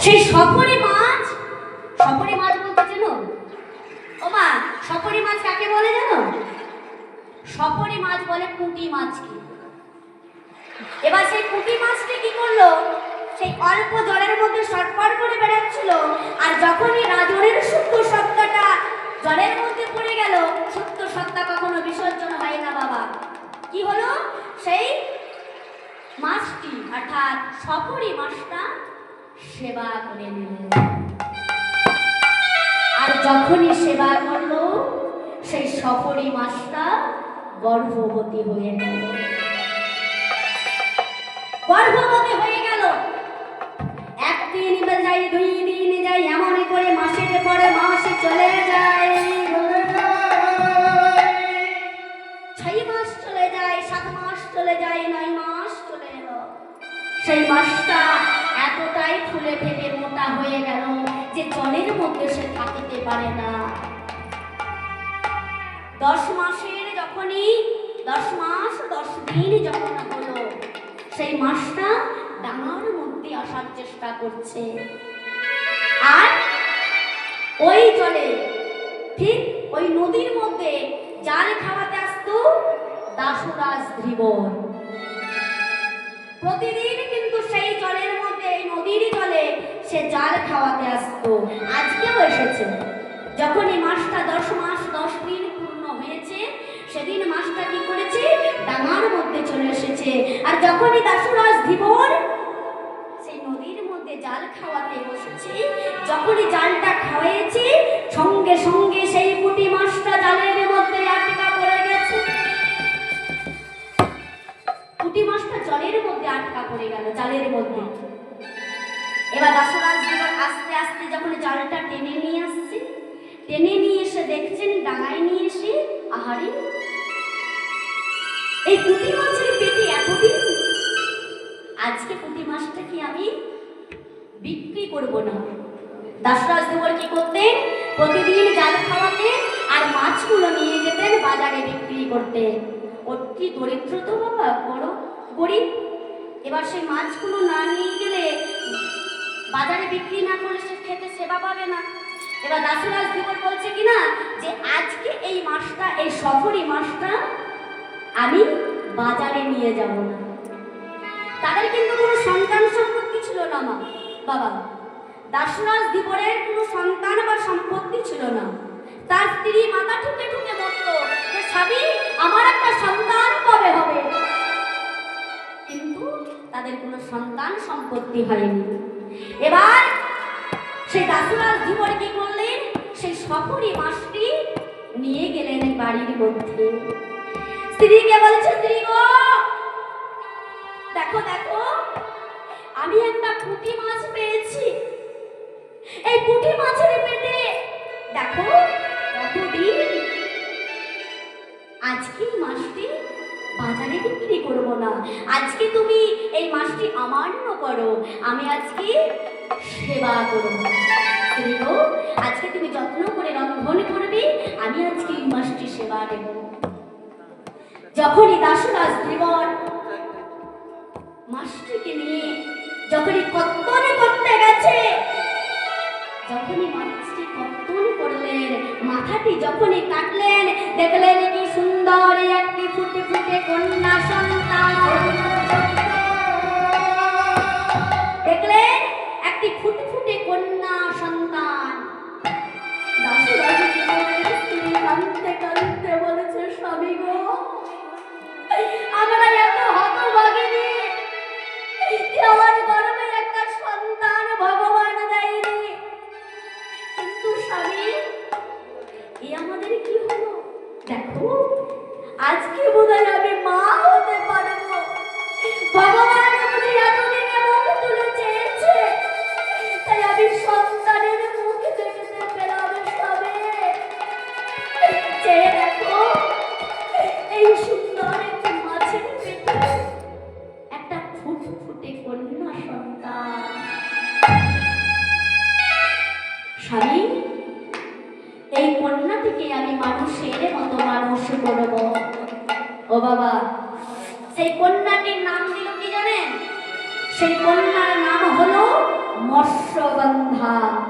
সেই সফরে মাছ বলতে চেনো? ও মা, সফরে মাছ কাকে বলে জানো? সফরে মাছ বলে পুঁটি মাছকে। এবার সেই পুঁটি মাছটি কি করলো, সেই অল্প জলের মধ্যে শটপট করে বেড়াচ্ছিল, আর যখনই রাজনের শুদ্ধ সত্তাটা জলের মধ্যে পড়ে গেল, শুদ্ধ সত্তা কখনো বিসর্জন হয় না বাবা। কি হলো, সেই মাছটি অর্থাৎ সফরি মাছটা সেবা করে নিল। আর যখনই সেবা করলো, সেই সফরি মাছটা গর্ভবতী হয়ে গেল। একদিন যায়, 2 দিন যায়, এমনই করে মাসের পরে মাসে চলে যায়। 6 মাস চলে যায়, 7 মাস চলে যায়, 9 মাস চলে এলো। সেই মাছটা এতটাই ফুলে ফেটে মোটা হয়ে গেল যে জলের মধ্যে সে থাকিতে পারে না। 10 মাসের যখনই 10 মাস 10 দিন যখন হলো, সেই মাছটা ডাঙার মধ্যে আসার চেষ্টা করছে। আর ওই জলে, ঠিক ওই নদীর মধ্যে জাল খাওয়াতে আসতো দাসরাজ ধীবর। প্রতিদিন কিন্তু সেই জলের মধ্যে, এই নদীর জলে সে জাল খাওয়াতে আসতো। আজকেও এসেছে। যখন এই মাসটা 10 মাস 10 দিন পূর্ণ হয়েছে, সেদিন মাছটা কি করেছে, ডাঙার মধ্যে চলে এসেছে। আর যখনই দাসরাজ ধীবর সেই নদীর মধ্যে জাল খাওয়াতে বসেছে, যখনই জালটা খাওয়াইছে, সঙ্গে সঙ্গে সেই পুঁটি মাছটা জালের মধ্যে আটকা পড়ে গেছে। পুঁটি মাছটা জলের মধ্যে আটকা পড়ে গেল, জালের মধ্যে। এবার দাসরাজ ধীবর আস্তে আস্তে যখন জালটা টেনে নিয়ে আসছে, টেনে নিয়ে এসে দেখছেন ডাঙায় নিয়ে এসে, আহারে এই পুঁটি মাছের পেটে এতদিন, আজকে পুঁটি মাছটা কি আমি বিক্রি করব না। দাসরাজ ধীবর কি করতেন, প্রতিদিন জাল খাওয়াতে আর মাছগুলো নিয়ে যেতেন বাজারে বিক্রি করতে। অতি দরিদ্র তো বাবা, বড় গরিব। এবার সেই মাছগুলো না নিয়ে গেলে, বাজারে বিক্রি না করলে সে খেতে সেবা পাবে না। এবার দাসরাজ ধীবর বলছে কিনা যে আজকে এই মাছটা, এই সফরি মাছটা আমি বাজারে নিয়ে যাব না। তাদের কিন্তু কোনো সন্তান সম্পত্তি ছিল না মা বাবা। দাসরাজ ধীবরের কোনো সন্তান বা সম্পত্তি ছিল না। তার স্ত্রী মাথা ঠুকে ঠুকে বলতো যে স্বামী, আমার একটা সন্তান কবে হবে? কিন্তু তাদের কোনো সন্তান সম্পত্তি হয়নি। এবার সেই দাসরাজ ধীবর কি করলেন, সেই সফরি মাছটি নিয়ে গেলেন বাড়ির মধ্যে। স্ত্রীকে বলছে, স্ত্রী গো, দেখো দেখো, আমি একটা পুঁটি মাছ পেয়েছি। এই পুঁটি মাছের পেটে দেখো কতদিন। আজকে মাছটি বাজারে বিক্রি করবো না, আজকে তুমি এই মাছটি আমান্য করো, আমি আজকে সেবা করবো। স্ত্রী গো, আজকে তুমি যত্ন করে রন্ধন করবে, আমি আজকে এই মাছটি সেবা দেব। যখনই দাসরাজ ধীবর মাছটিকে নিয়ে যখনই কর্তন করতে গেছে, যখনই মাছটি কর্তন করলেন, মাথাটি যখনই কাটলেন, দেখলেন কি সুন্দর একটি ফুটে ফুটে কন্যা সন্তান। দেখলেন একটি ফুটে ফুটে কন্যা সন্তান। দাসরাজ ধীবরের স্ত্রী কাঁদতে কাঁদতে বলেছে, স্বামী গো, আমরা এত হতভাগিনী যে আমার গর্ভে একটা সন্তান ভগবান দেয়নি। কিন্তু স্বামী, এ আমাদের কি হলো? দেখো আজকে বোধহয় আমি মা হতে পারবো। ভগবান বুঝি এতদিনে মুখ তুলে চেয়েছে, তাই আমি সন্তানের মুখ দেখতে পেলাম। সবে চেয়ে দেখো, এই সুন্দর একটি মাছের পেটে একটা ফুটফুটে কন্যা সন্তান। স্বামী, এই কন্যাটিকে আমি মানুষের মতো মানুষ করব। ও বাবা, সেই কন্যাটির নাম দিল কি জানেন? সেই কন্যার নাম হলো মৎস্য সন্ধ্যা